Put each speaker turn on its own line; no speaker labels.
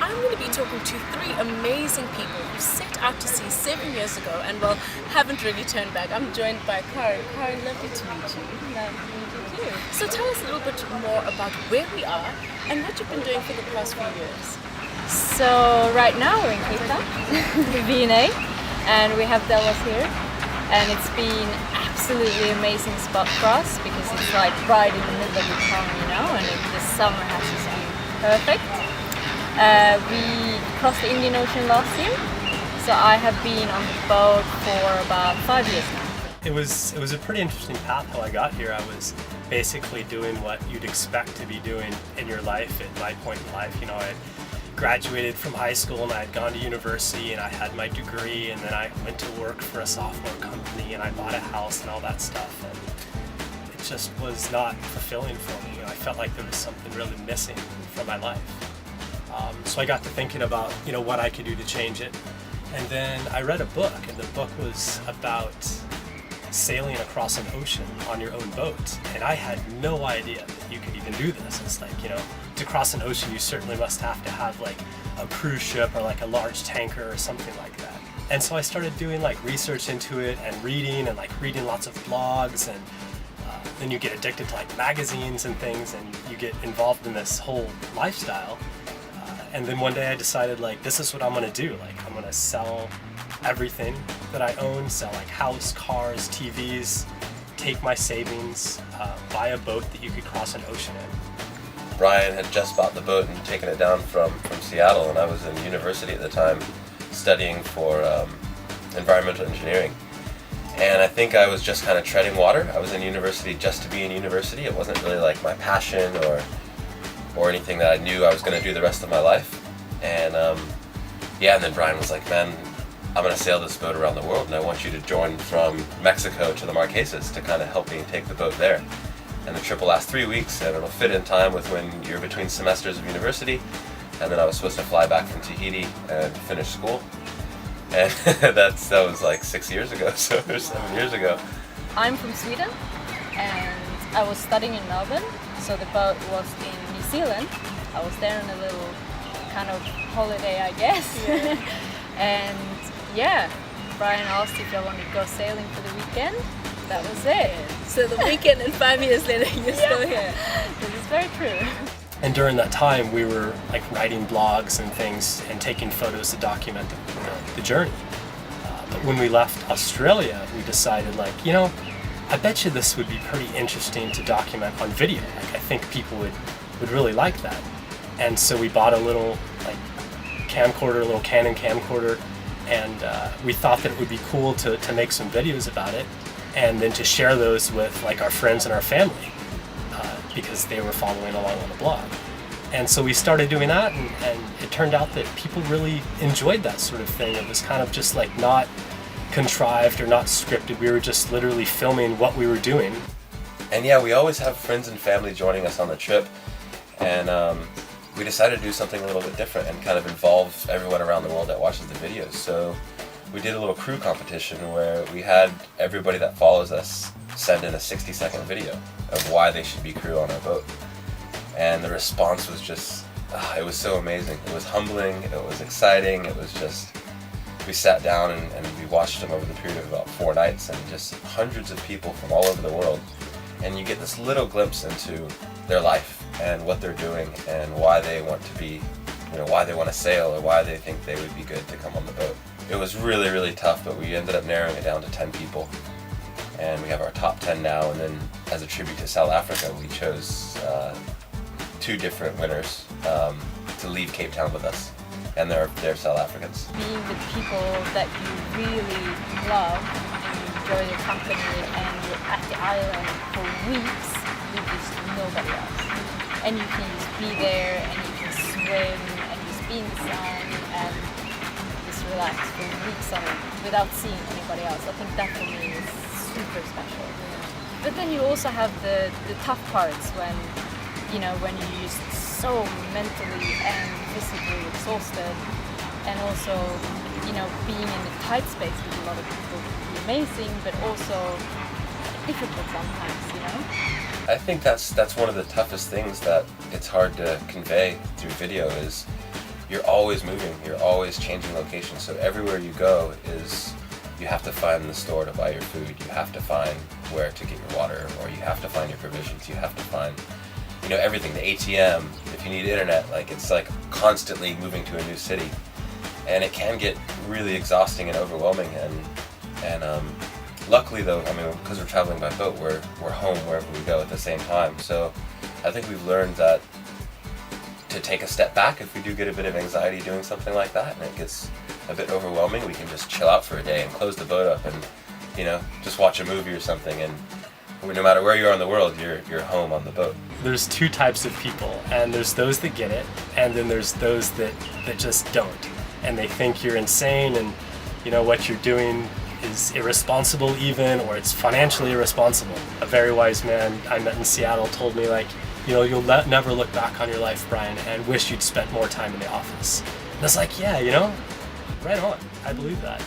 I'm going to be talking to three amazing people who set out to sea 7 years ago and, well, haven't really turned back. I'm joined by Karen. Karen, lovely to meet you.
Lovely to meet you too.
So tell us a little bit more about where we are and what you've been doing for the past few years.
So right now we're in Cape Town, V&A, and we have Delos here, and it's been absolutely amazing spot for us because it's like right in the middle of the town, you know, and the summer has just been perfect. We crossed the Indian Ocean last year, so I have been on the boat for about 5 years now.
It was a pretty interesting path how I got here. I was basically doing what you'd expect to be doing in your life at my point in life. You know, I graduated from high school and I had gone to university and I had my degree, and then I went to work for a software company and I bought a house and all that stuff, and it just was not fulfilling for me. I felt like there was something really missing from my life. So I got to thinking about, you know, what I could do to change it. And then I read a book, and the book was about sailing across an ocean on your own boat. And I had no idea that you could even do this. It's like, you know, to cross an ocean, you certainly must have to have like a cruise ship or like a large tanker or something like that. And so I started doing like research into it and reading lots of blogs, and then you get addicted to like magazines and things, and you get involved in this whole lifestyle. And then one day I decided, like, this is what I'm gonna do. Like, I'm gonna sell everything that I own, sell like house, cars, TVs, take my savings, buy a boat that you could cross an ocean in.
Brian had just bought the boat and taken it down from Seattle, and I was in university at the time studying for environmental engineering. And I think I was just kind of treading water. I was in university just to be in university. It wasn't really like my passion or anything that I knew I was going to do the rest of my life. And and then Brian was like, man, I'm going to sail this boat around the world, and I want you to join from Mexico to the Marquesas to kind of help me take the boat there. And the trip will last 3 weeks, and it'll fit in time with when you're between semesters of university. And then I was supposed to fly back from Tahiti and finish school. And that was like 6 years ago, so or 7 years ago.
I'm from Sweden, and I was studying in Melbourne, so the boat was in New Zealand. I was there on a little kind of holiday, I guess.
Yeah.
And yeah, Brian asked if I wanted to go sailing for the weekend. That was it.
So the weekend and 5 years later, you're still here.
This is very true.
And during that time, we were like writing blogs and things and taking photos to document the journey. But when we left Australia, we decided, like, you know, I bet you this would be pretty interesting to document on video. Like, I think people would really like that. And so we bought a little like camcorder, a little Canon camcorder, and we thought that it would be cool to make some videos about it, and then to share those with like our friends and our family, because they were following along on the blog. And so we started doing that, and it turned out that people really enjoyed that sort of thing. It was kind of just like not contrived or not scripted. We were just literally filming what we were doing.
And yeah, we always have friends and family joining us on the trip, and we decided to do something a little bit different and kind of involve everyone around the world that watches the videos. So we did a little crew competition where we had everybody that follows us send in a 60-second video of why they should be crew on our boat. And the response was just, it was so amazing. It was humbling, it was exciting, it was just, we sat down and we watched them over the period of about 4 nights, and just hundreds of people from all over the world. And you get this little glimpse into their life and what they're doing and why they want to be, you know, why they want to sail or why they think they would be good to come on the boat. It was really, really tough, but we ended up narrowing it down to 10 people. And we have our top 10 now, and then as a tribute to South Africa, we chose 2 different winners to leave Cape Town with us. And they're South Africans.
Being with people that you really love and you enjoy your company, and you're at the island for weeks with just nobody else. And you can just be there, and you can swim and just be in the sun and just relax for weeks on it without seeing anybody else. I think that for me is super special. But then you also have the tough parts when you're just so mentally and physically exhausted, and also, you know, being in a tight space with a lot of people can be amazing, but also difficult sometimes, you know?
I think that's one of the toughest things that it's hard to convey through video is you're always moving, you're always changing locations. So everywhere you go you have to find the store to buy your food, you have to find where to get your water, or you have to find your provisions, you have to find, everything, the ATM, if you need internet, like it's like constantly moving to a new city. And it can get really exhausting and overwhelming, and luckily though, because we're traveling by boat, we're home wherever we go at the same time. So I think we've learned that to take a step back if we do get a bit of anxiety doing something like that and it gets a bit overwhelming, we can just chill out for a day and close the boat up and just watch a movie or something, and no matter where you are in the world, you're home on the boat.
There's two types of people, and there's those that get it, and then there's those that just don't, and they think you're insane, and what you're doing is irresponsible even, or it's financially irresponsible. A very wise man I met in Seattle told me, like, you'll never look back on your life, Brian, and wish you'd spent more time in the office. And it's like, yeah, right on. I believe that.